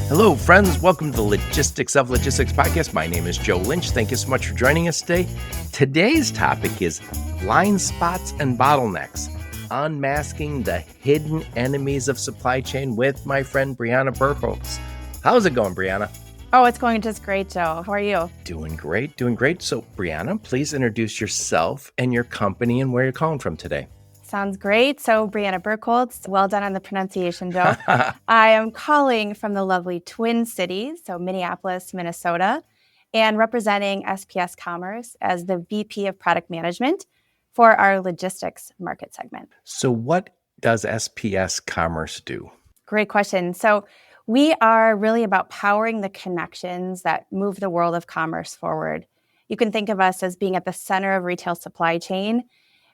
Hello, friends. Welcome to the Logistics of Logistics podcast. My name is Joe Lynch. Thank you so much for joining us today. Today's topic is blind spots and bottlenecks, unmasking the hidden enemies of supply chain with my friend Briana Birkholz. How's it going, Briana? Oh, it's going just great, Joe. How are you? Doing great, doing great. So, Briana, please introduce yourself and your company and where you're calling from today. Sounds great. So, Briana Birkholz, well done on the pronunciation, Joe. I am calling from the lovely Twin Cities, so Minneapolis, Minnesota, and representing SPS Commerce as the VP of Product Management for our logistics market segment. So, what does SPS Commerce do? Great question. So, we are really about powering the connections that move the world of commerce forward. You can think of us as being at the center of retail supply chain,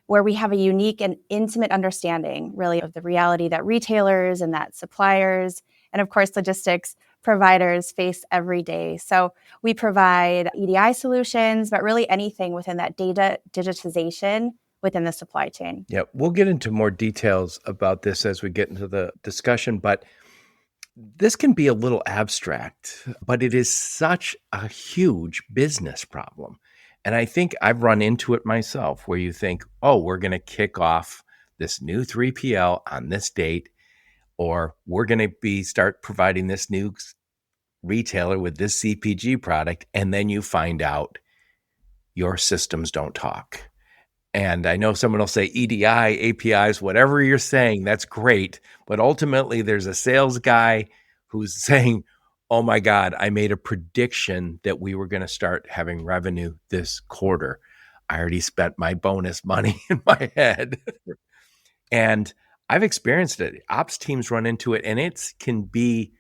where we have a unique and intimate understanding, really, of the reality that retailers and that suppliers, and of course, logistics providers face every day. So we provide EDI solutions, but really anything within that data digitization within the supply chain. Yeah, we'll get into more details about this as we get into the discussion, but this can be a little abstract, but it is such a huge business problem. And I think I've run into it myself where you think, oh, we're going to kick off this new 3PL on this date, or we're going to start providing this new retailer with this CPG product. And then you find out your systems don't talk. And I know someone will say EDI, APIs, whatever you're saying, that's great. But ultimately, there's a sales guy who's saying, oh my God, I made a prediction that we were going to start having revenue this quarter. I already spent my bonus money in my head. And I've experienced it. Ops teams run into it, and it can be,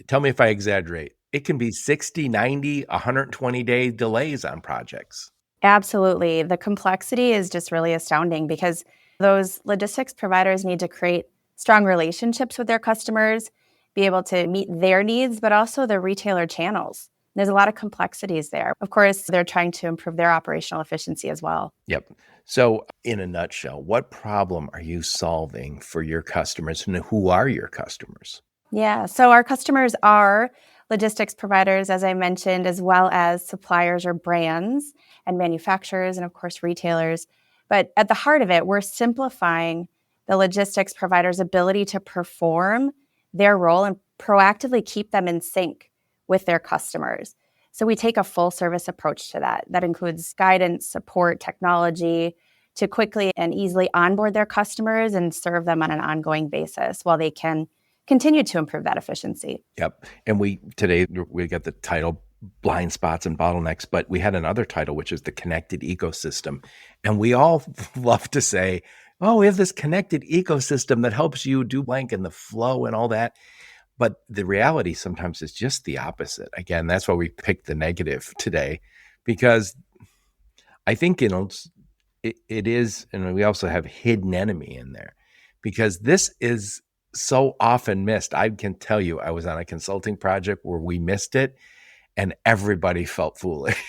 tell me if I exaggerate, it can be 60, 90, 120-day delays on projects. Absolutely. The complexity is just really astounding because those logistics providers need to create strong relationships with their customers, be able to meet their needs, but also the retailer channels. There's a lot of complexities there. Of course, they're trying to improve their operational efficiency as well. Yep. So in a nutshell, what problem are you solving for your customers, and who are your customers? Yeah, so our customers are logistics providers, as I mentioned, as well as suppliers or brands and manufacturers, and of course, retailers. But at the heart of it, we're simplifying the logistics provider's ability to perform their role and proactively keep them in sync with their customers. So we take a full service approach to that. That includes guidance, support, technology to quickly and easily onboard their customers and serve them on an ongoing basis while they can continue to improve that efficiency. Yep. And today we got the title Blind Spots and Bottlenecks, but we had another title, which is the connected ecosystem. And we all love to say, oh, we have this connected ecosystem that helps you do blank and the flow and all that. But the reality sometimes is just the opposite. Again, that's why we picked the negative today, because I think, it is, and we also have hidden enemy in there, because this is so often missed. I can tell you, I was on a consulting project where we missed it and everybody felt foolish.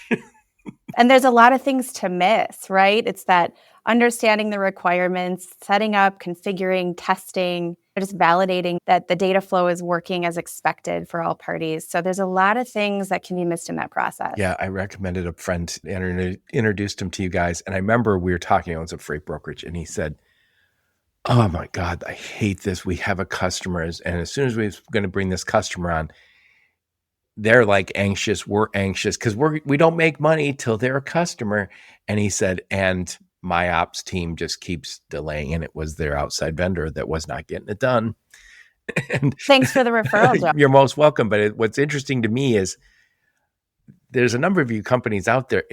And there's a lot of things to miss, right? It's that understanding the requirements, setting up, configuring, testing, just validating that the data flow is working as expected for all parties. So there's a lot of things that can be missed in that process. Yeah, I recommended a friend and introduced him to you guys. And I remember we were talking, it was a freight brokerage, and he said, oh my God, I hate this. We have a customer, and as soon as we're going to bring this customer on, they're like anxious. We're anxious because we don't make money till they're a customer. And he said, and my ops team just keeps delaying, and it was their outside vendor that was not getting it done. And thanks for the referral, Joe. You're most welcome. But what's interesting to me is there's a number of you companies out there.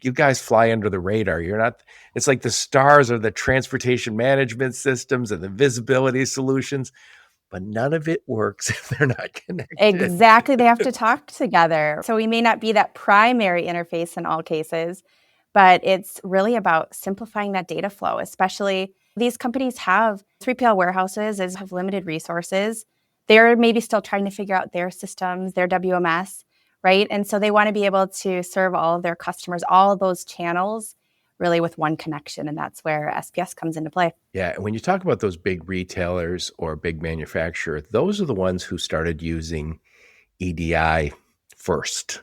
You guys fly under the radar. You're not. It's like the stars are the transportation management systems and the visibility solutions. But none of it works if they're not connected. Exactly. They have to talk together. So we may not be that primary interface in all cases, but it's really about simplifying that data flow, especially these companies have 3PL warehouses, have limited resources. They're maybe still trying to figure out their systems, their WMS, right? And so they want to be able to serve all of their customers, all of those channels really with one connection. And that's where SPS comes into play. Yeah. And when you talk about those big retailers or big manufacturer, those are the ones who started using EDI first.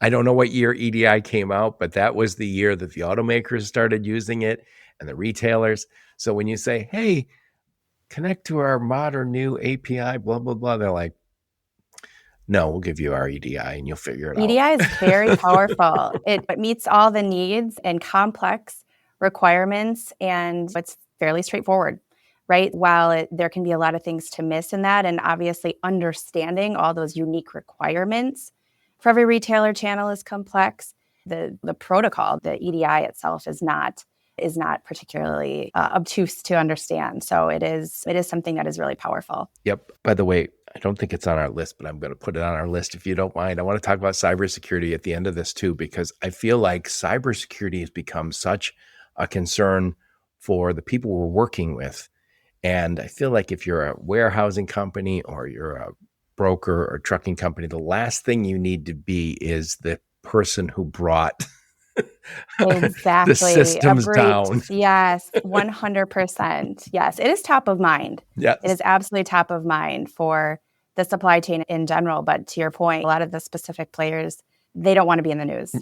I don't know what year EDI came out, but that was the year that the automakers started using it and the retailers. So when you say, hey, connect to our modern new API, blah, blah, blah, they're like, no, we'll give you our EDI and you'll figure it out. EDI is very powerful. It meets all the needs and complex requirements, and it's fairly straightforward, right? While there can be a lot of things to miss in that, and obviously understanding all those unique requirements for every retailer channel is complex. The protocol, the EDI itself is not particularly obtuse to understand. So it is something that is really powerful. Yep. By the way, I don't think it's on our list, but I'm going to put it on our list if you don't mind. I want to talk about cybersecurity at the end of this too, because I feel like cybersecurity has become such a concern for the people we're working with. And I feel like if you're a warehousing company or you're a broker or trucking company, the last thing you need to be is the person who brought Exactly. the systems down. Yes, 100%. Yes, it is top of mind. Yes. It is absolutely top of mind for the supply chain in general. But to your point, a lot of the specific players, they don't want to be in the news.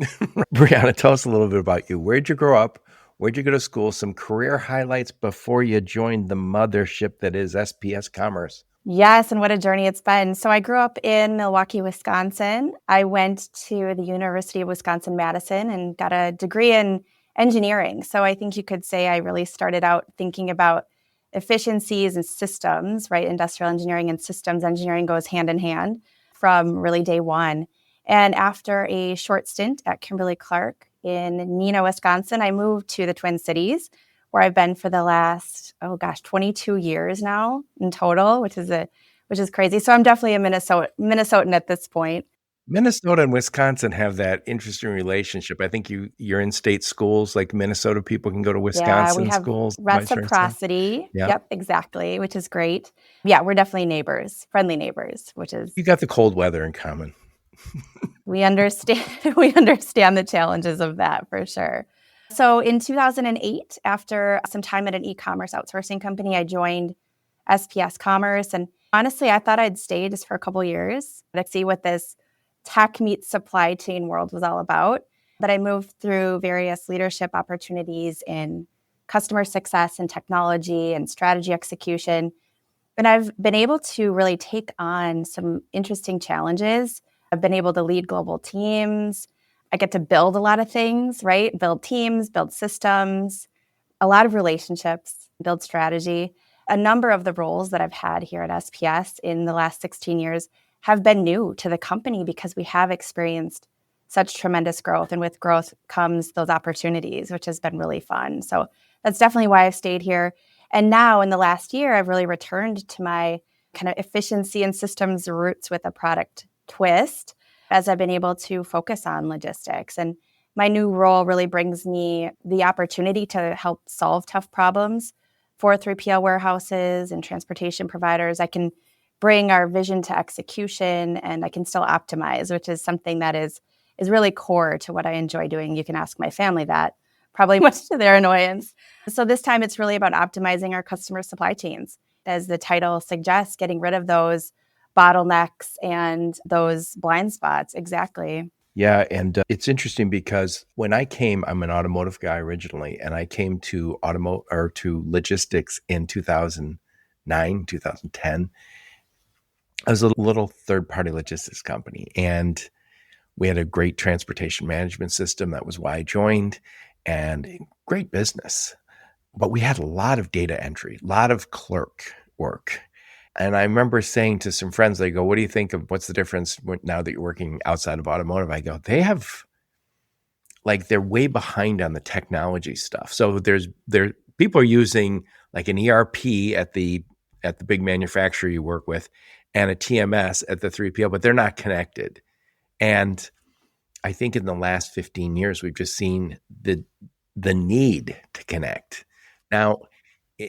Briana, tell us a little bit about you. Where'd you grow up? Where'd you go to school? Some career highlights before you joined the mothership that is SPS Commerce. Yes, and what a journey it's been. So I grew up in Milwaukee, Wisconsin. I went to the University of Wisconsin-Madison and got a degree in engineering. So I think you could say I really started out thinking about efficiencies and systems, right? Industrial engineering and systems engineering goes hand in hand from really day one. And after a short stint at Kimberly-Clark in Neenah, Wisconsin, I moved to the Twin Cities, where I've been for the last, 22 years now in total, which is crazy. So I'm definitely a Minnesotan at this point. Minnesota and Wisconsin have that interesting relationship. I think you're in state schools, like Minnesota people can go to Wisconsin we have schools. reciprocity. Yeah. Yep, exactly, which is great. Yeah, we're definitely neighbors, friendly neighbors, which is You got the cold weather in common. we understand the challenges of that for sure. So in 2008, after some time at an e-commerce outsourcing company, I joined SPS Commerce. And honestly, I thought I'd stay just for a couple years to see what this tech meets supply chain world was all about. But I moved through various leadership opportunities in customer success and technology and strategy execution. And I've been able to really take on some interesting challenges. I've been able to lead global teams. I get to build a lot of things, right? Build teams, build systems, a lot of relationships, build strategy. A number of the roles that I've had here at SPS in the last 16 years have been new to the company because we have experienced such tremendous growth. And with growth comes those opportunities, which has been really fun. So that's definitely why I've stayed here. And now in the last year, I've really returned to my kind of efficiency and systems roots with a product twist, as I've been able to focus on logistics. And my new role really brings me the opportunity to help solve tough problems for 3PL warehouses and transportation providers. I can bring our vision to execution, and I can still optimize, which is something that is really core to what I enjoy doing. You can ask my family that, probably much to their annoyance. So this time it's really about optimizing our customer supply chains. As the title suggests, getting rid of those bottlenecks and those blind spots. Exactly. Yeah, and it's interesting because when I came, I'm an automotive guy originally, and I came to to logistics in 2009, 2010. I was a little third-party logistics company, and we had a great transportation management system. That was why I joined, and great business. But we had a lot of data entry, a lot of clerk work. And I remember saying to some friends, they go, what do you think of what's the difference now that you're working outside of automotive? I go, they're way behind on the technology stuff. So people are using like an ERP at the big manufacturer you work with and a TMS at the 3PL, but they're not connected. And I think in the last 15 years, we've just seen the need to connect. Now,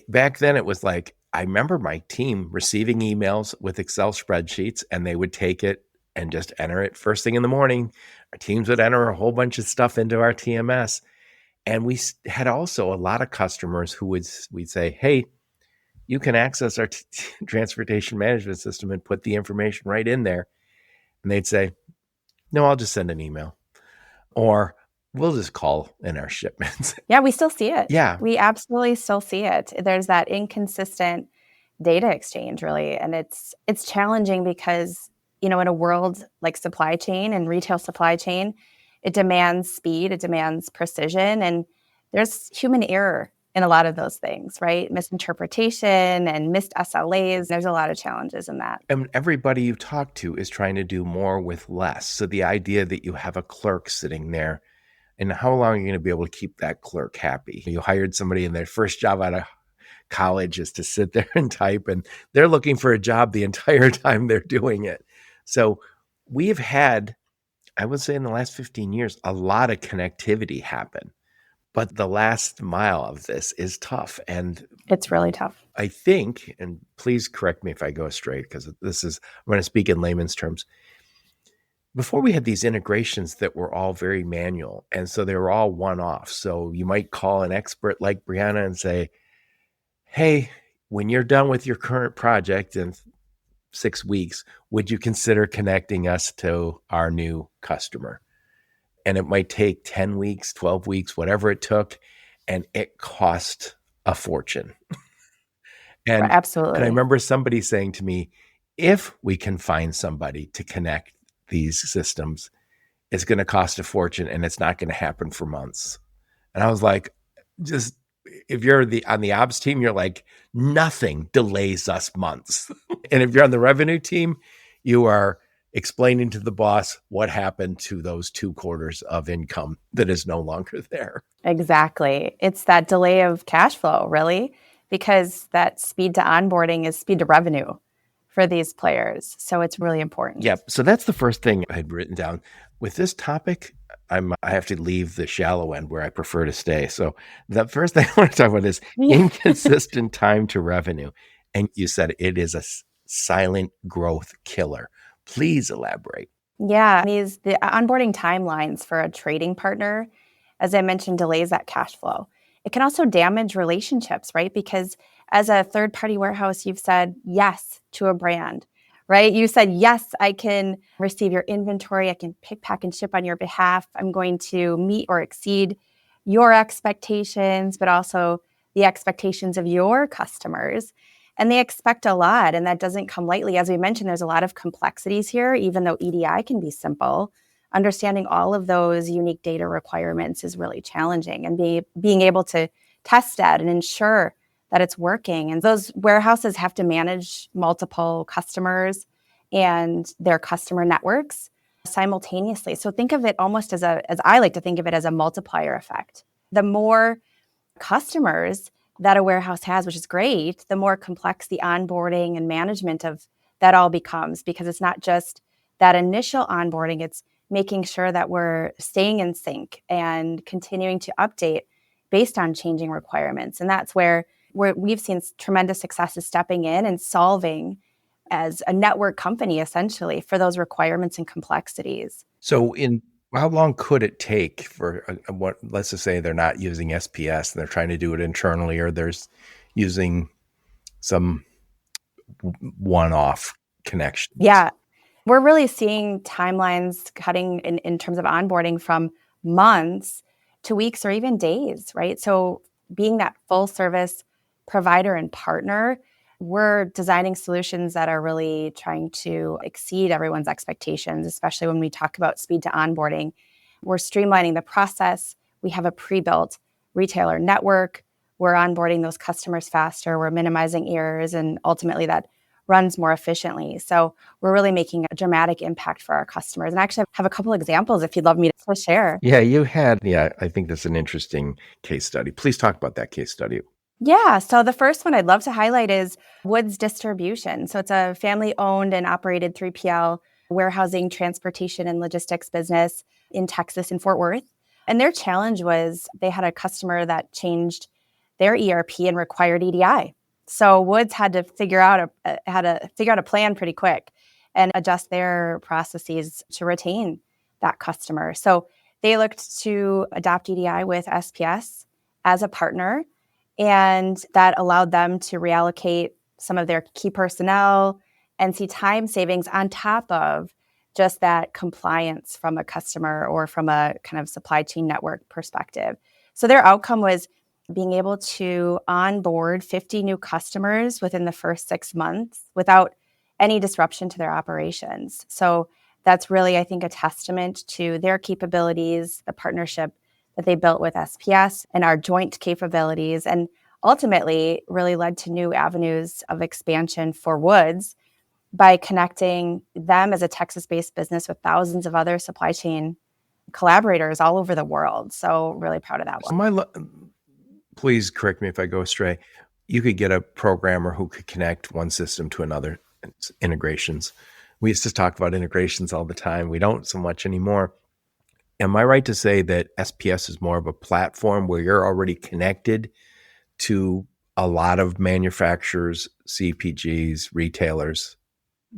back then it was like, I remember my team receiving emails with Excel spreadsheets, and they would take it and just enter it first thing in the morning. Our teams would enter a whole bunch of stuff into our TMS. And we had also a lot of customers who we'd say, hey, you can access our transportation management system and put the information right in there. And they'd say, no, I'll just send an email, or we'll just call in our shipments. Yeah, we still see it. Yeah. We absolutely still see it. There's that inconsistent data exchange, really. And it's challenging because, in a world like supply chain and retail supply chain, it demands speed, it demands precision, and there's human error in a lot of those things, right? Misinterpretation and missed SLAs. There's a lot of challenges in that. And everybody you talk to is trying to do more with less. So the idea that you have a clerk sitting there, and how long are you going to be able to keep that clerk happy? You hired somebody in their first job out of college is to sit there and type, and they're looking for a job the entire time they're doing it. So we've had, I would say in the last 15 years, a lot of connectivity happen. But the last mile of this is tough. And it's really tough. I think, and please correct me if I go astray, because I'm going to speak in layman's terms. Before we had these integrations that were all very manual, and so they were all one-off. So you might call an expert like Briana and say, hey, when you're done with your current project in 6 weeks, would you consider connecting us to our new customer? And it might take 10 weeks, 12 weeks, whatever it took, and it cost a fortune. Absolutely. And I remember somebody saying to me, if we can find somebody to connect these systems, it's going to cost a fortune and it's not going to happen for months. And I was like, just, if you're on the ops team, you're like, nothing delays us months. And if you're on the revenue team, you are explaining to the boss what happened to those 2 quarters of income that is no longer there. Exactly. It's that delay of cash flow, really, because that speed to onboarding is speed to revenue for these players. So it's really important. Yep. So that's the first thing I had written down. With this topic, I have to leave the shallow end where I prefer to stay. So the first thing I want to talk about is inconsistent time to revenue. And you said it is a silent growth killer. Please elaborate. Yeah, the onboarding timelines for a trading partner, as I mentioned, delays that cash flow. It can also damage relationships, right? Because as a third-party warehouse, you've said yes to a brand, right? You said, yes, I can receive your inventory. I can pick, pack, and ship on your behalf. I'm going to meet or exceed your expectations, but also the expectations of your customers. And they expect a lot, and that doesn't come lightly. As we mentioned, there's a lot of complexities here, even though EDI can be simple. Understanding all of those unique data requirements is really challenging, and being able to test that and ensure that it's working. And those warehouses have to manage multiple customers and their customer networks simultaneously. So think of it almost as I like to think of it as a multiplier effect. The more customers that a warehouse has, which is great, the more complex the onboarding and management of that all becomes, because it's not just that initial onboarding, it's making sure that we're staying in sync and continuing to update based on changing requirements. And that's where we've seen tremendous success is stepping in and solving as a network company, essentially, for those requirements and complexities. So how long could it take for let's just say they're not using SPS and they're trying to do it internally, or there's using some one-off connections? Yeah, we're really seeing timelines cutting in terms of onboarding from months to weeks or even days, right? So being that full service provider and partner, we're designing solutions that are really trying to exceed everyone's expectations, especially when we talk about speed to onboarding. We're streamlining the process. We have a pre-built retailer network. We're onboarding those customers faster. We're minimizing errors, and ultimately that runs more efficiently. So we're really making a dramatic impact for our customers. And I actually have a couple examples if you'd love me to share. Yeah, I think that's an interesting case study. Please talk about that case study. Yeah, so the first one I'd love to highlight is Woods Distribution. So it's a family-owned and operated 3PL warehousing, transportation, and logistics business in Texas, in Fort Worth. And their challenge was they had a customer that changed their ERP and required EDI. So Woods had to figure out a plan pretty quick and adjust their processes to retain that customer. So They looked to adopt EDI with SPS as a partner, and that allowed them to reallocate some of their key personnel and see time savings on top of just that compliance from a customer or from a kind of supply chain network perspective. So their outcome was being able to onboard 50 new customers within the first 6 months without any disruption to their operations. So that's really, I think, a testament to their capabilities, the partnership that they built with SPS and our joint capabilities, and ultimately really led to new avenues of expansion for Woods by connecting them as a Texas-based business with thousands of other supply chain collaborators all over the world. So really proud of that one. Please correct me if I go astray. You could get a programmer who could connect one system to another. It's integrations. We used to talk about integrations all the time. We don't so much anymore. Am I right to say that SPS is more of a platform where you're already connected to a lot of manufacturers, CPGs, retailers,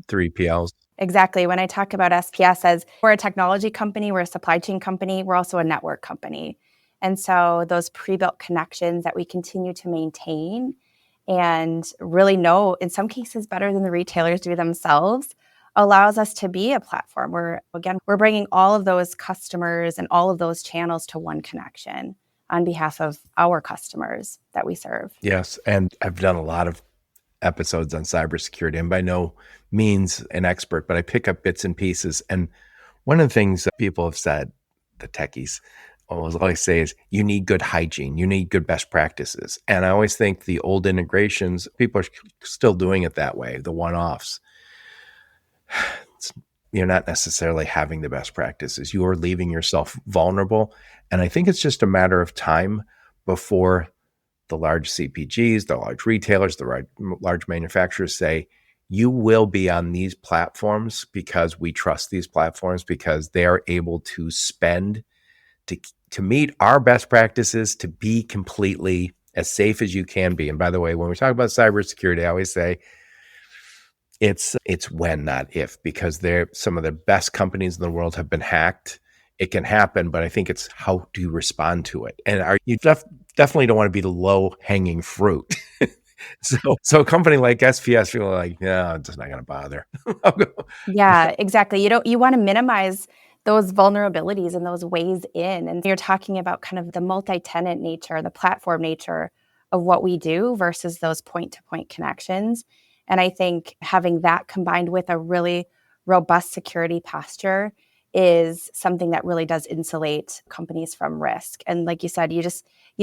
3PLs? Exactly. When I talk about SPS as we're a technology company, we're a supply chain company, we're also a network company. And so those pre-built connections that we continue to maintain and really know, in some cases better than the retailers do themselves, allows us to be a platform where, again, we're bringing all of those customers and all of those channels to one connection on behalf of our customers that we serve. Yes. And I've done a lot of episodes on cybersecurity. And by no means an expert, but I pick up bits and pieces. And one of the things that people have said, the techies, always say is you need good hygiene, you need good best practices. And I always think the old integrations, people are still doing it that way, the one-offs. You're not necessarily having the best practices. You are leaving yourself vulnerable. And I think it's just a matter of time before the large CPGs, the large retailers, the large manufacturers say, you will be on these platforms because we trust these platforms because they are able to spend to meet our best practices to be completely as safe as you can be. And by the way, when we talk about cybersecurity, I always say it's when, not if, because they're some of the best companies in the world have been hacked. It can happen, but I think it's how do you respond to it? And you definitely don't want to be the low hanging fruit. So a company like SPS, you're like, no, it's not going to bother. Yeah, exactly. You want to minimize those vulnerabilities and those ways in. And you're talking about kind of the multi-tenant nature, the platform nature of what we do versus those point-to-point connections. And I think having that combined with a really robust security posture is something that really does insulate companies from risk. And like you said, you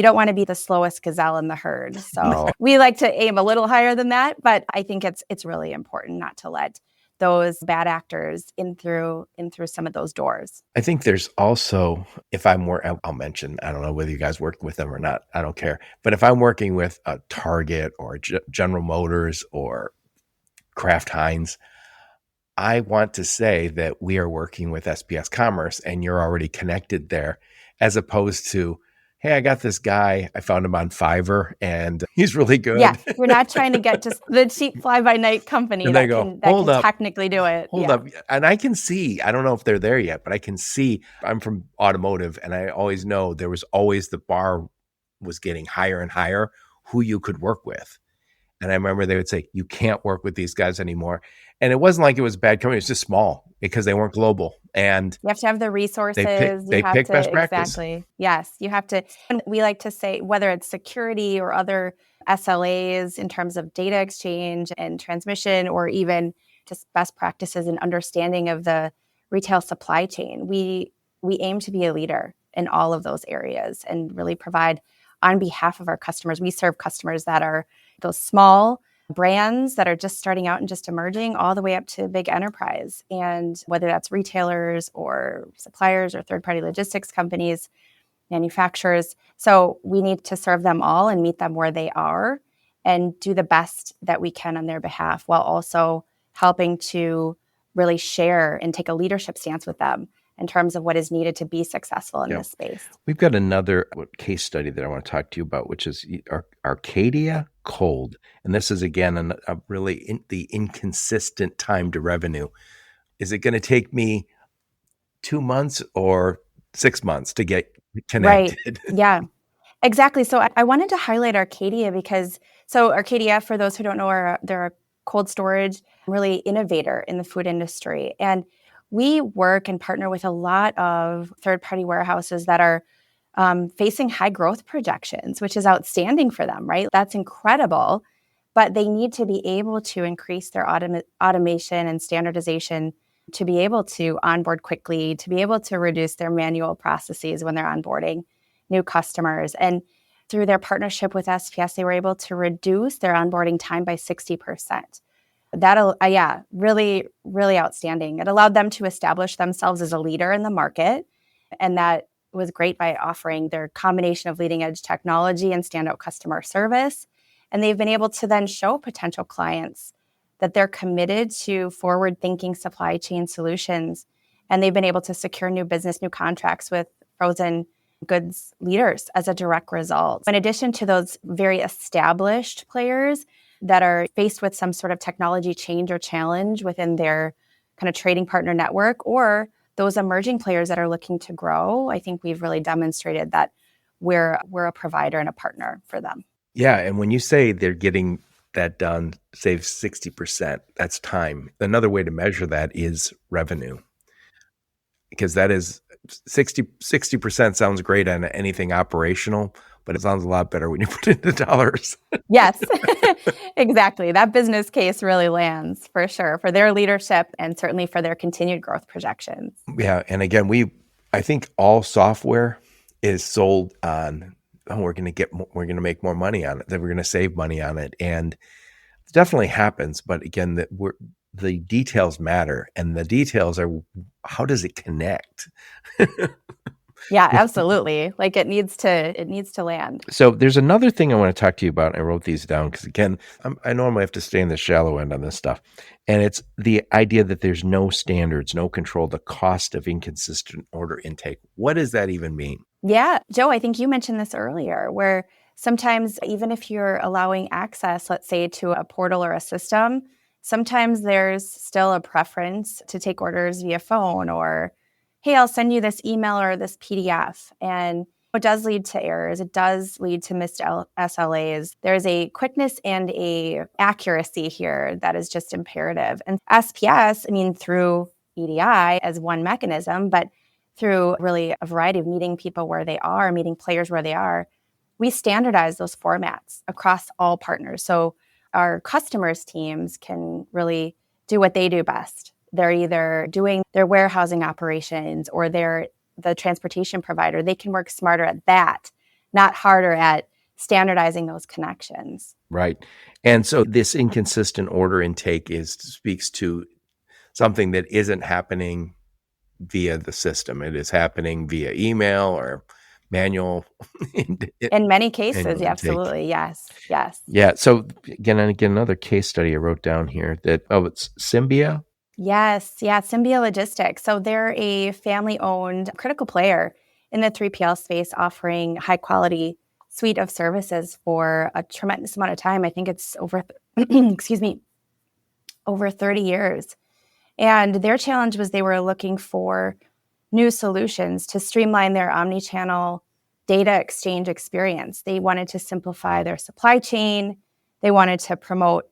don't want to be the slowest gazelle in the herd. So we like to aim a little higher than that, but I think it's really important not to let those bad actors in through some of those doors. I think there's also, I'll mention, I don't know whether you guys work with them or not, I don't care. But if I'm working with a Target or General Motors or Kraft Heinz, I want to say that we are working with SPS Commerce and you're already connected there, as opposed to, hey, I got this guy, I found him on Fiverr and he's really good. Yeah, we're not trying to get just the cheap fly-by-night company that can technically do it. Hold up. And I can see, I don't know if they're there yet, but I can see, I'm from automotive and I always know there was always the bar was getting higher and higher who you could work with. And I remember they would say, you can't work with these guys anymore. And it wasn't like it was a bad company. It was just small because they weren't global. And you have to have the resources. They pick best practice. Exactly. Yes. You have to. And we like to say, whether it's security or other SLAs in terms of data exchange and transmission, or even just best practices and understanding of the retail supply chain, we aim to be a leader in all of those areas and really provide on behalf of our customers. We serve customers that are those small brands that are just starting out and just emerging, all the way up to big enterprise. And whether that's retailers or suppliers or third-party logistics companies, manufacturers. So we need to serve them all and meet them where they are and do the best that we can on their behalf, while also helping to really share and take a leadership stance with them in terms of what is needed to be successful in this space. We've got another case study that I want to talk to you about, which is Arcadia Cold. And this is, again, the inconsistent time to revenue. Is it going to take me 2 months or 6 months to get Right. connected. Yeah. Exactly. So I wanted to highlight Arcadia because Arcadia, for those who don't know, they're a cold storage really innovator in the food industry. And we work and partner with a lot of third-party warehouses that are facing high growth projections, which is outstanding for them, right? That's incredible. But they need to be able to increase their automation and standardization to be able to onboard quickly, to be able to reduce their manual processes when they're onboarding new customers. And through their partnership with SPS, they were able to reduce their onboarding time by 60%. Yeah, really, really outstanding. It allowed them to establish themselves as a leader in the market. And that was great by offering their combination of leading edge technology and standout customer service. And they've been able to then show potential clients that they're committed to forward-thinking supply chain solutions. And they've been able to secure new business, new contracts with frozen goods leaders as a direct result. In addition to those very established players that are faced with some sort of technology change or challenge within their kind of trading partner network, or those emerging players that are looking to grow, I think we've really demonstrated that we're a provider and a partner for them. Yeah, and when you say they're getting that done, save 60%, that's time. Another way to measure that is revenue, because that is 60% sounds great on anything operational, but it sounds a lot better when you put it into dollars. Yes, exactly. That business case really lands for sure for their leadership and certainly for their continued growth projections. Yeah, and again, I think all software is sold on, we're going to make more money on it, that we're going to save money on it, and it definitely happens. But again, the details matter, and the details are, how does it connect? Yeah, absolutely. Like it needs to land. So there's another thing I want to talk to you about. I wrote these down because, again, I normally have to stay in the shallow end on this stuff. And it's the idea that there's no standards, no control, the cost of inconsistent order intake. What does that even mean? Yeah, Joe, I think you mentioned this earlier, where sometimes even if you're allowing access, let's say to a portal or a system, sometimes there's still a preference to take orders via phone, or, hey, I'll send you this email or this PDF. And it does lead to errors. It does lead to missed SLAs. There's a quickness and a accuracy here that is just imperative. And SPS, through EDI as one mechanism, but through really a variety of meeting people where they are, meeting players where they are, we standardize those formats across all partners. So our customers' teams can really do what they do best. They're either doing their warehousing operations or they're the transportation provider. They can work smarter at that, not harder at standardizing those connections. Right. And so this inconsistent order intake speaks to something that isn't happening via the system. It is happening via email or manual. In many cases, absolutely. Yes. Yeah. So again, another case study I wrote down here it's Symbia. Yes. Yeah. Symbia Logistics. So they're a family-owned critical player in the 3PL space, offering high quality suite of services for a tremendous amount of time. I think it's over, over 30 years. And their challenge was they were looking for new solutions to streamline their omni-channel data exchange experience. They wanted to simplify their supply chain. They wanted to promote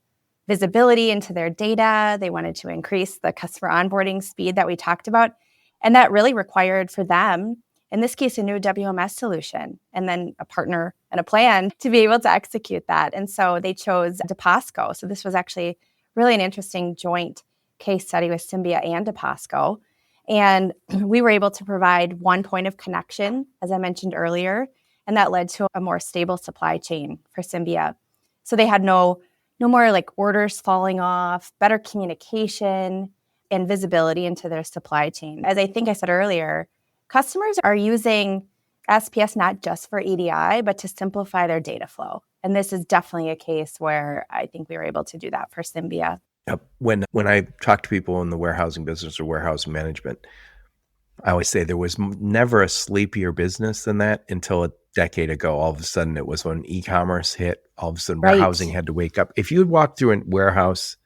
visibility into their data. They wanted to increase the customer onboarding speed that we talked about. And that really required for them, in this case, a new WMS solution, and then a partner and a plan to be able to execute that. And so they chose DePasco. So this was actually really an interesting joint case study with Symbia and DePasco. And we were able to provide one point of connection, as I mentioned earlier, and that led to a more stable supply chain for Symbia. So they had no more like orders falling off, better communication and visibility into their supply chain. As I think I said earlier, customers are using SPS not just for EDI, but to simplify their data flow. And this is definitely a case where I think we were able to do that for Symbia. When I talk to people in the warehousing business or warehouse management, I always say there was never a sleepier business than that until a decade ago. All of a sudden, it was when e-commerce hit. All of a sudden, warehousing had to wake up. If you had walked through a warehouse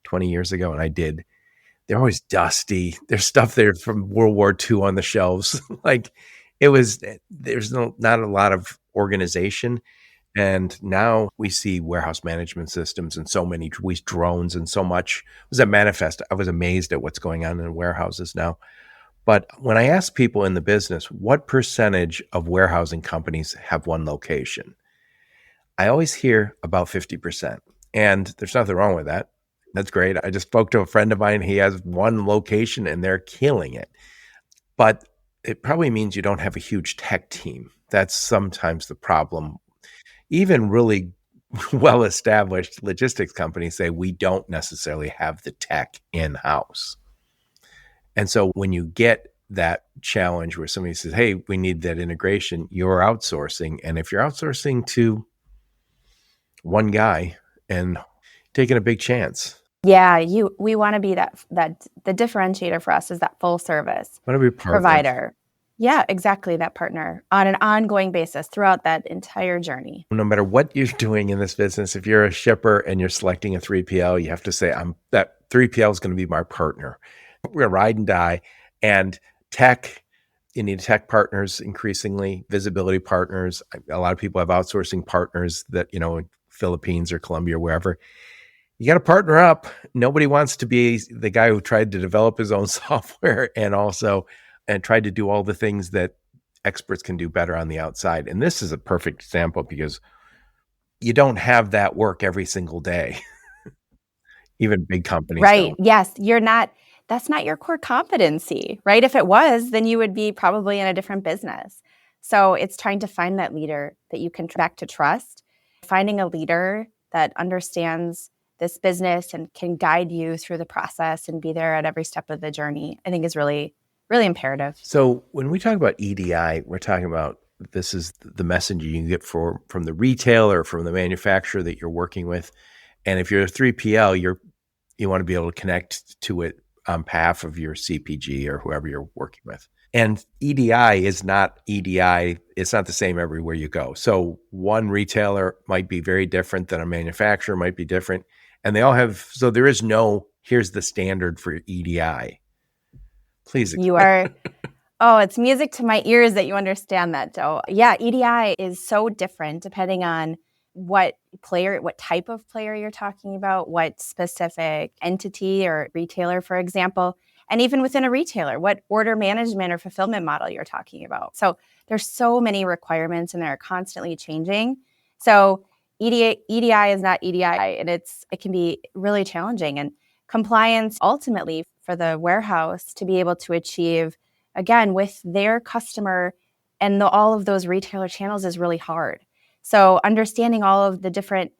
20 years ago, and I did, They're always dusty. There's stuff there from World War II on the shelves. Like there's not a lot of organization. And now we see warehouse management systems and so many drones and so much. It was at Manifest. I was amazed at what's going on in warehouses now. But when I ask people in the business, what percentage of warehousing companies have one location? I always hear about 50%. And there's nothing wrong with that. That's great. I just spoke to a friend of mine. He has one location and they're killing it. But it probably means you don't have a huge tech team. That's sometimes the problem. Even really well-established logistics companies say we don't necessarily have the tech in-house. And so when you get that challenge where somebody says, hey, we need that integration, you're outsourcing. And if you're outsourcing to one guy and taking a big chance. Yeah, we want to be that the differentiator for us is that full service provider. Yeah, exactly, that partner on an ongoing basis throughout that entire journey. No matter what you're doing in this business, if you're a shipper and you're selecting a 3PL, you have to say, that 3PL is going to be my partner. We're going to ride and die. And tech, you need tech partners increasingly, visibility partners. A lot of people have outsourcing partners that, in Philippines or Colombia or wherever. You got to partner up. Nobody wants to be the guy who tried to develop his own software and tried to do all the things that experts can do better on the outside. And this is a perfect example because you don't have that work every single day. Even big companies Right. don't. Yes. That's not your core competency, right? If it was, then you would be probably in a different business. So it's trying to find that leader that you can back to trust, finding a leader that understands this business and can guide you through the process and be there at every step of the journey, I think is really, really imperative. So when we talk about EDI, we're talking about this is the message you can get from the retailer, from the manufacturer that you're working with. And if you're a 3PL, you want to be able to connect to it on behalf of your CPG or whoever you're working with. And EDI is not EDI. It's not the same everywhere you go. So one retailer might be very different than a manufacturer, might be different. And they all have, so there is no, here's the standard for EDI. Please. You are, it's music to my ears that you understand that, Joe. Yeah, EDI is so different depending on what type of player you're talking about, what specific entity or retailer, for example, and even within a retailer, what order management or fulfillment model you're talking about. So there's so many requirements and they're constantly changing. So EDI is not EDI, and it can be really challenging. And compliance ultimately for the warehouse to be able to achieve, again, with their customer and all of those retailer channels is really hard. So understanding all of the different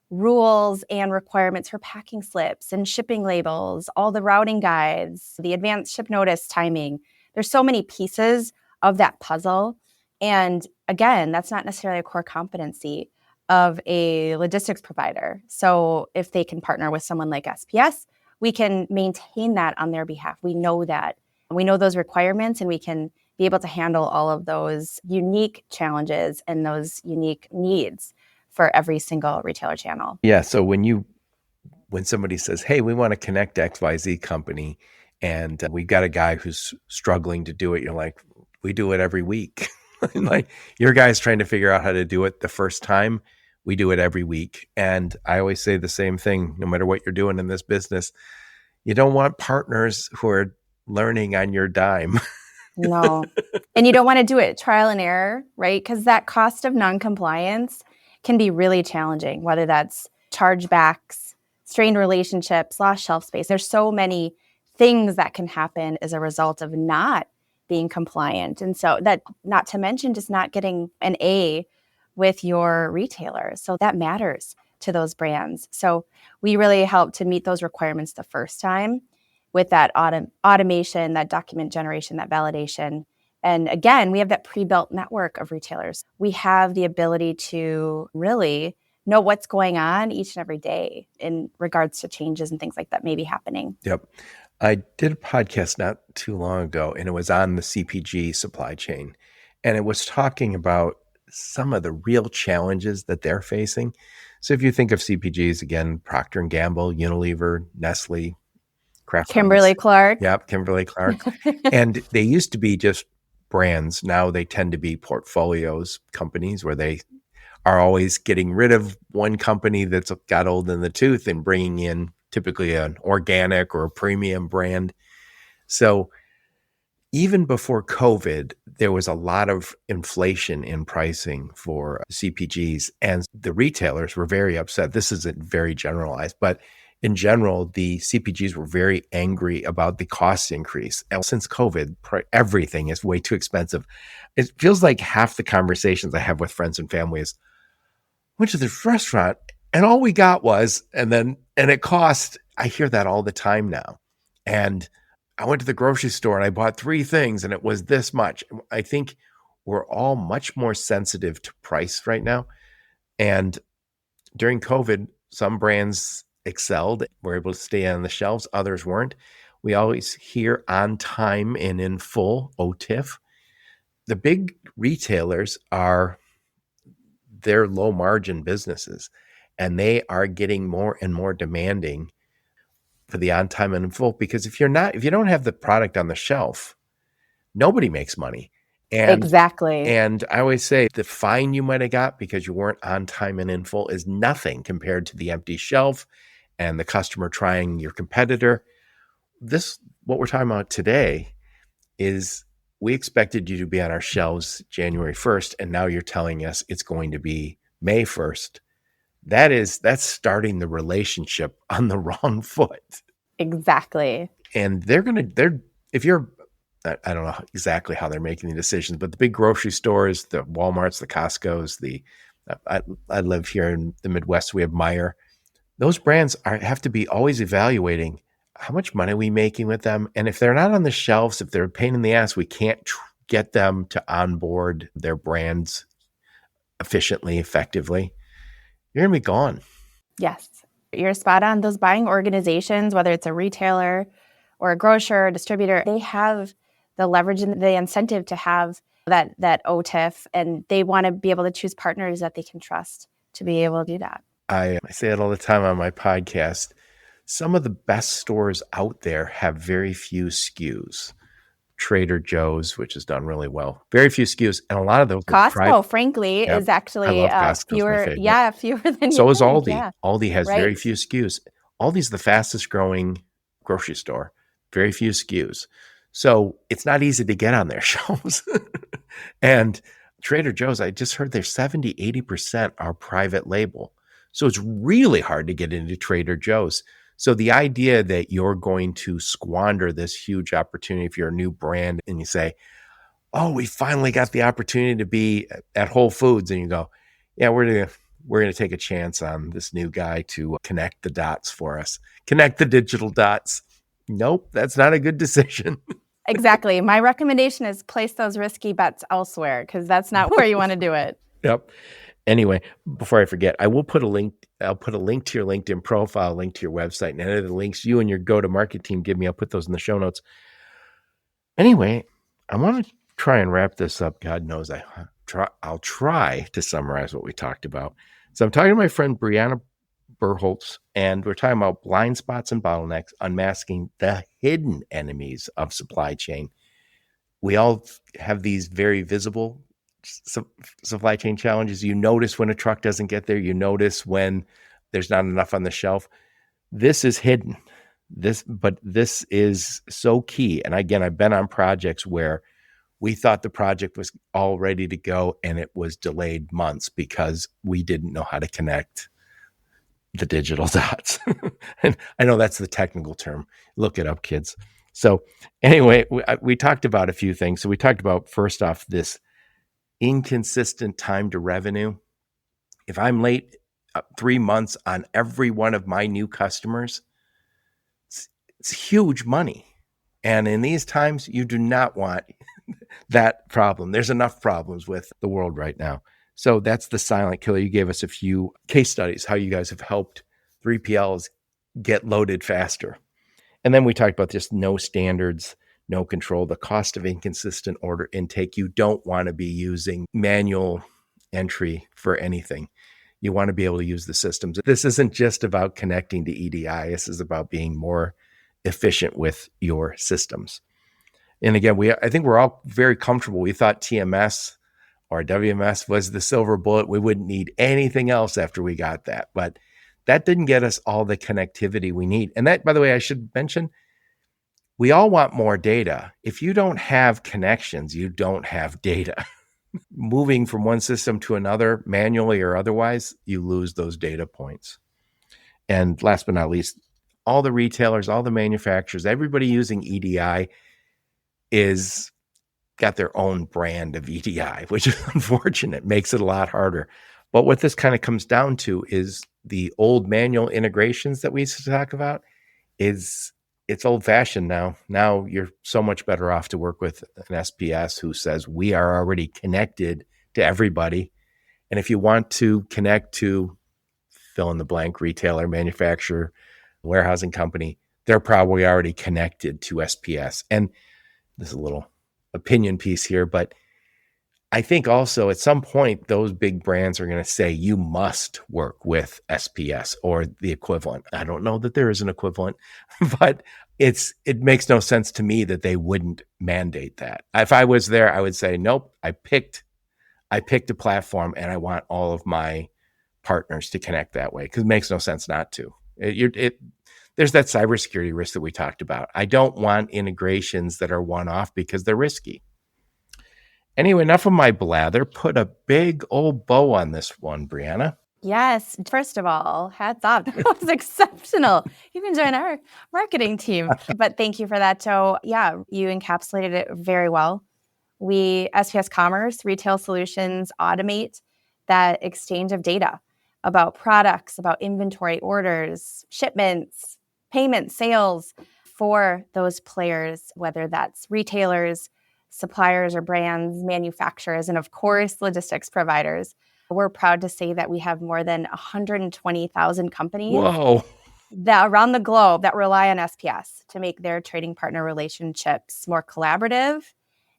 rules and requirements for packing slips and shipping labels, all the routing guides, the advanced ship notice timing, there's so many pieces of that puzzle. And again, that's not necessarily a core competency of a logistics provider. So if they can partner with someone like SPS, we can maintain that on their behalf. We know that. We know those requirements, and we can be able to handle all of those unique challenges and those unique needs for every single retailer channel. Yeah. So when somebody says, hey, we want to connect XYZ company and we got a guy who's struggling to do it, you're like, we do it every week. Like your guy's trying to figure out how to do it the first time. We do it every week. And I always say the same thing, no matter what you're doing in this business, you don't want partners who are learning on your dime. No. And you don't want to do it trial and error, right? Because that cost of non-compliance can be really challenging, whether that's chargebacks, strained relationships, lost shelf space. There's so many things that can happen as a result of not being compliant. And so that, not to mention just not getting an A with your retailer. So that matters to those brands. So we really help to meet those requirements the first time with that automation, that document generation, that validation. And again, we have that pre-built network of retailers. We have the ability to really know what's going on each and every day in regards to changes and things like that may be happening. Yep. I did a podcast not too long ago, and it was on the CPG supply chain. And it was talking about some of the real challenges that they're facing. So if you think of CPGs, again, Procter & Gamble, Unilever, Nestle, Kraft Kimberly Heinz. Clark. Yep, Kimberly Clark. And they used to be just brands. Now they tend to be portfolios, companies where they are always getting rid of one company that's got old in the tooth and bringing in typically an organic or a premium brand. So even before COVID, there was a lot of inflation in pricing for CPGs, and the retailers were very upset. This isn't very generalized, but in general, the CPGs were very angry about the cost increase. And since COVID, everything is way too expensive. It feels like half the conversations I have with friends and family is, went to this restaurant and all we got was, and it cost, I hear that all the time now. And I went to the grocery store and I bought 3 things and it was this much. I think we're all much more sensitive to price right now. And during COVID, some brands excelled, were able to stay on the shelves, others weren't. We always hear on time and in full, OTIF. The big retailers they're low margin businesses, and they are getting more and more demanding for the on time and in full, because if you don't have the product on the shelf, nobody makes money. Exactly. And I always say the fine you might have got because you weren't on time and in full is nothing compared to the empty shelf and the customer trying your competitor. What we're talking about today is we expected you to be on our shelves January 1st, and now you're telling us it's going to be May 1st. That's starting the relationship on the wrong foot. Exactly. And I don't know exactly how they're making the decisions, but the big grocery stores, the Walmarts, the Costco's, I live here in the Midwest, we have Meijer. Those brands have to be always evaluating how much money are we making with them. And if they're not on the shelves, if they're a pain in the ass, we can't get them to onboard their brands efficiently, effectively, you're going to be gone. Yes, you're spot on. Those buying organizations, whether it's a retailer or a grocer or distributor, they have the leverage and the incentive to have that OTIF, and they want to be able to choose partners that they can trust to be able to do that. I say it all the time on my podcast. Some of the best stores out there have very few SKUs. Trader Joe's, which has done really well, very few SKUs, and a lot of those. Costco, frankly, is actually fewer. Yeah, fewer than. So is Aldi. Yeah. Aldi has very few SKUs. Aldi's the fastest growing grocery store. Very few SKUs. So it's not easy to get on their shelves. And Trader Joe's, I just heard they're 70, 80% are private label. So it's really hard to get into Trader Joe's. So the idea that you're going to squander this huge opportunity if you're a new brand and you say, oh, we finally got the opportunity to be at Whole Foods, and you go, yeah, we're going to take a chance on this new guy to connect the dots for us, connect the digital dots. Nope, that's not a good decision. Exactly. My recommendation is place those risky bets elsewhere, because that's not where you want to do it. Yep. Anyway, before I forget, I will put a link. I'll put a link to your LinkedIn profile, a link to your website, and any of the links you and your go-to-market team give me, I'll put those in the show notes. Anyway, I want to try and wrap this up. God knows I'll try to summarize what we talked about. So I'm talking to my friend Briana Birkholz, and we're talking about blind spots and bottlenecks, unmasking the hidden enemies of supply chain. We all have these very visible supply chain challenges. You notice when a truck doesn't get there. You notice when there's not enough on the shelf. This is hidden. But this is so key. And again, I've been on projects where we thought the project was all ready to go and it was delayed months because we didn't know how to connect the digital dots. And I know that's the technical term. Look it up, kids. So anyway, we talked about a few things. So we talked about, first off, this inconsistent time to revenue. If I'm late 3 months on every one of my new customers, it's huge money. And in these times, you do not want that problem. There's enough problems with the world right now. So that's the silent killer. You gave us a few case studies, how you guys have helped 3PLs get loaded faster. And then we talked about just no standards, no control, the cost of inconsistent order intake. You don't want to be using manual entry for anything. You want to be able to use the systems. This isn't just about connecting to EDI. This is about being more efficient with your systems. And again, I think we're all very comfortable. We thought TMS or WMS was the silver bullet. We wouldn't need anything else after we got that. But that didn't get us all the connectivity we need. And that, by the way, I should mention, we all want more data. If you don't have connections, you don't have data. Moving from one system to another, manually or otherwise, you lose those data points. And last but not least, all the retailers, all the manufacturers, everybody using EDI is got their own brand of EDI, which is unfortunate, makes it a lot harder. But what this kind of comes down to is the old manual integrations that we used to talk about it's old fashioned now. Now you're so much better off to work with an SPS who says we are already connected to everybody. And if you want to connect to fill in the blank retailer, manufacturer, warehousing company, they're probably already connected to SPS. And this is a little opinion piece here, but I think also at some point, those big brands are going to say you must work with SPS or the equivalent. I don't know that there is an equivalent, but it makes no sense to me that they wouldn't mandate that. If I was there, I would say, nope, I picked a platform and I want all of my partners to connect that way because it makes no sense not to. There's that cybersecurity risk that we talked about. I don't want integrations that are one-off because they're risky. Anyway, enough of my blather. Put a big old bow on this one, Briana. Yes. First of all, hats off. That was exceptional. You can join our marketing team. But thank you for that, Joe. Yeah, you encapsulated it very well. We, SPS Commerce, Retail Solutions, automate that exchange of data about products, about inventory orders, shipments, payments, sales for those players, whether that's retailers, suppliers or brands, manufacturers, and of course, logistics providers. We're proud to say that we have more than 120,000 companies that around the globe that rely on SPS to make their trading partner relationships more collaborative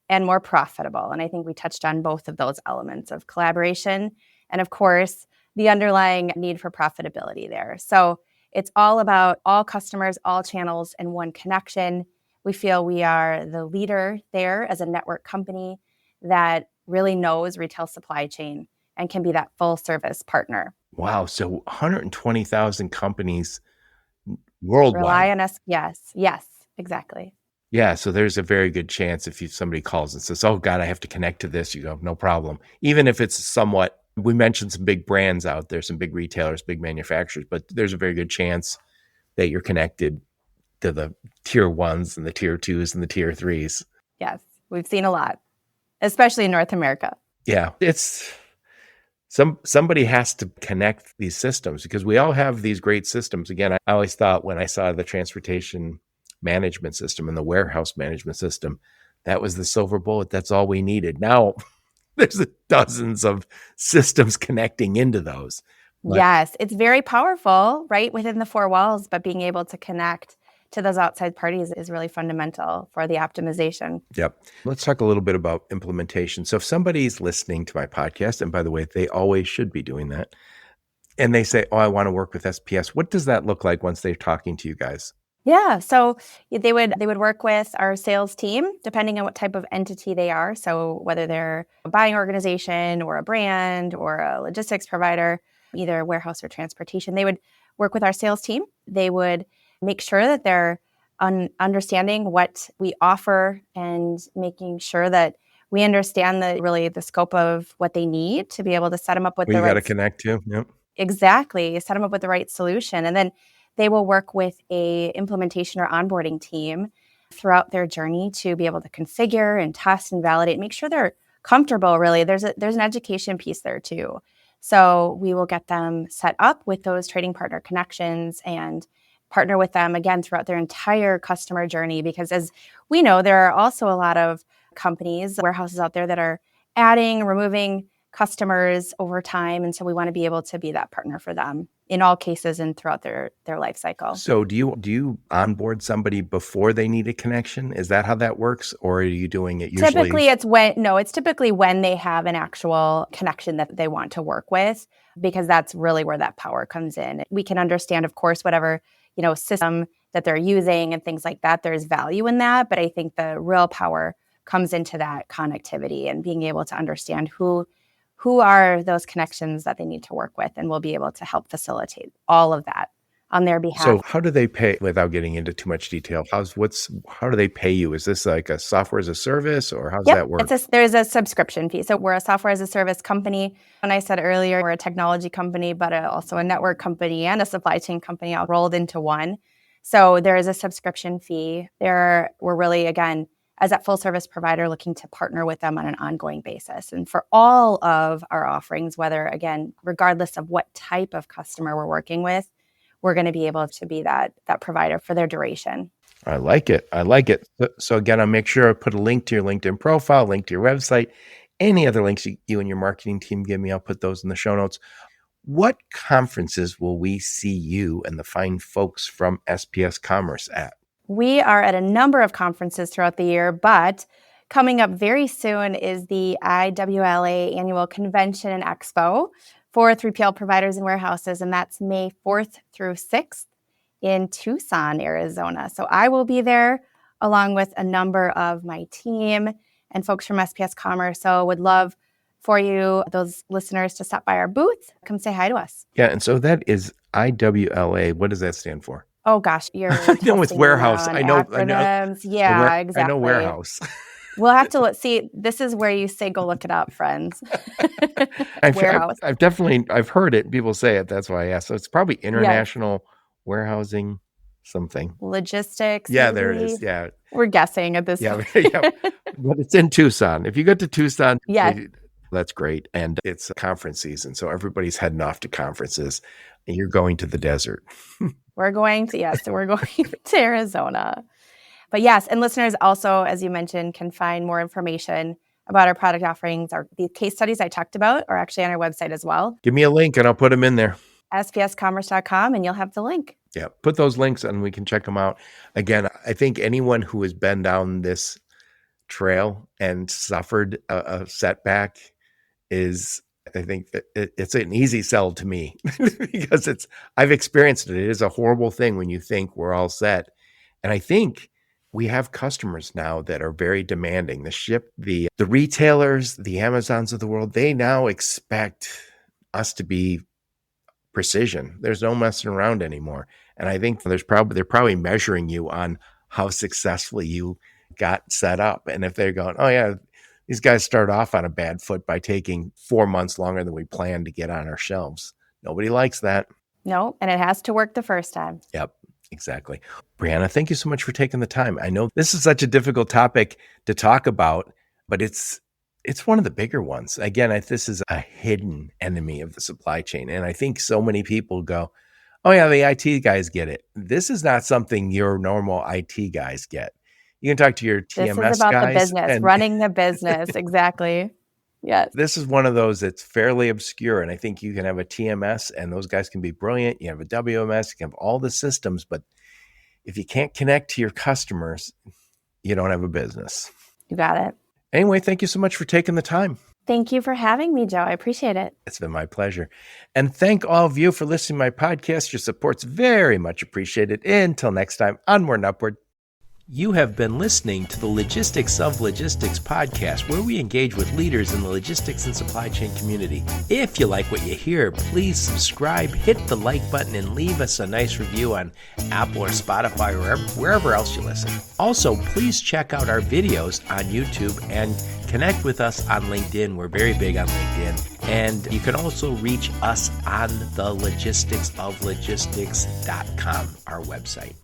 and more profitable. And I think we touched on both of those elements of collaboration and, of course, the underlying need for profitability there. So it's all about all customers, all channels, and one connection. We feel we are the leader there as a network company that really knows retail supply chain and can be that full service partner. Wow. So 120,000 companies worldwide. Rely on us. Yes, exactly. Yeah. So there's a very good chance if somebody calls and says, oh God, I have to connect to this, you go, no problem. Even if it's somewhat, we mentioned some big brands out there, some big retailers, big manufacturers, but there's a very good chance that you're connected to the tier ones and the tier twos and the tier threes. Yes, we've seen a lot, especially in North America. Yeah, it's somebody has to connect these systems because we all have these great systems. Again, I always thought when I saw the transportation management system and the warehouse management system, that was the silver bullet. That's all we needed. Now there's dozens of systems connecting into those. But yes, it's very powerful, right, within the four walls, but being able to connect to those outside parties is really fundamental for the optimization. Yep. Let's talk a little bit about implementation. So if somebody's listening to my podcast, and by the way, they always should be doing that, and they say, oh, I want to work with SPS, what does that look like once they're talking to you guys? Yeah, so they would work with our sales team, depending on what type of entity they are. So whether they're a buying organization or a brand or a logistics provider, either warehouse or transportation, they would work with our sales team. They would make sure that they're understanding what we offer and making sure that we understand the scope of what they need to be able to set them up with you got to connect to. Yep. Exactly. Set them up with the right solution. And then they will work with a implementation or onboarding team throughout their journey to be able to configure and test and validate, make sure they're comfortable, really. There's an education piece there too. So we will get them set up with those trading partner connections and partner with them again throughout their entire customer journey. Because as we know, there are also a lot of companies, warehouses out there that are adding, removing customers over time. And so we want to be able to be that partner for them in all cases and throughout their life cycle. So do you onboard somebody before they need a connection? Is that how that works? Or are you doing it usually? It's typically when they have an actual connection that they want to work with, because that's really where that power comes in. We can understand, of course, whatever system that they're using and things like that. There's value in that. But I think the real power comes into that connectivity and being able to understand who are those connections that they need to work with, and we'll be able to help facilitate all of that on their behalf. So how do they pay, without getting into too much detail? How do they pay you? Is this like a software as a service, or how does that work? There's a subscription fee. So we're a software as a service company. When I said earlier, we're a technology company, but also a network company and a supply chain company all rolled into one. So there is a subscription fee. We're really, again, as that full service provider, looking to partner with them on an ongoing basis. And for all of our offerings, whether, again, regardless of what type of customer we're working with, we're going to be able to be that provider for their duration. I like it. So again, I'll make sure I put a link to your LinkedIn profile, link to your website, any other links you and your marketing team give me, I'll put those in the show notes. What conferences will we see you and the fine folks from SPS Commerce at? We are at a number of conferences throughout the year, but coming up very soon is the IWLA Annual Convention and Expo for 3PL providers and warehouses, and that's May 4th through 6th in Tucson, Arizona. So I will be there along with a number of my team and folks from SPS Commerce. So would love for you, those listeners, to stop by our booth. Come say hi to us. Yeah, and so that is IWLA. What does that stand for? Oh gosh, you're no, it's warehouse. I know. Yeah, exactly. I know warehouse. We'll have to see. This is where you say, go look it up, friends. Warehouse. I've heard it. People say it. That's why I asked. So it's probably international warehousing something. Logistics. Yeah, maybe? There it is. Yeah. We're guessing at this point. Yeah. But it's in Tucson. If you go to Tucson, yeah, that's great. And it's conference season. So everybody's heading off to conferences and you're going to the desert. We're going to Arizona. But yes, and listeners also, as you mentioned, can find more information about our product offerings. The case studies I talked about are actually on our website as well. Give me a link and I'll put them in there. spscommerce.com, and you'll have the link. Yeah, put those links and we can check them out. Again, I think anyone who has been down this trail and suffered a setback I think it's an easy sell to me because I've experienced it. It is a horrible thing when you think we're all set. And I think we have customers now that are very demanding. The retailers, the Amazons of the world, they now expect us to be precision. There's no messing around anymore. And I think they're probably measuring you on how successfully you got set up. And if they're going, oh yeah, these guys start off on a bad foot by taking 4 months longer than we planned to get on our shelves. Nobody likes that. No, and it has to work the first time. Yep. Exactly. Briana, thank you so much for taking the time. I know this is such a difficult topic to talk about, but it's one of the bigger ones. Again, this is a hidden enemy of the supply chain. And I think so many people go, oh yeah, the IT guys get it. This is not something your normal IT guys get. You can talk to your TMS guys. This is about the business, running the business. Exactly. Yes. This is one of those that's fairly obscure. And I think you can have a TMS and those guys can be brilliant. You have a WMS, you can have all the systems, but if you can't connect to your customers, you don't have a business. You got it. Anyway, thank you so much for taking the time. Thank you for having me, Joe. I appreciate it. It's been my pleasure. And thank all of you for listening to my podcast. Your support's very much appreciated. Until next time, onward and upward. You have been listening to the Logistics of Logistics podcast, where we engage with leaders in the logistics and supply chain community. If you like what you hear, please subscribe, hit the like button, and leave us a nice review on Apple or Spotify or wherever else you listen. Also, please check out our videos on YouTube and connect with us on LinkedIn. We're very big on LinkedIn. And you can also reach us on the logisticsoflogistics.com, our website.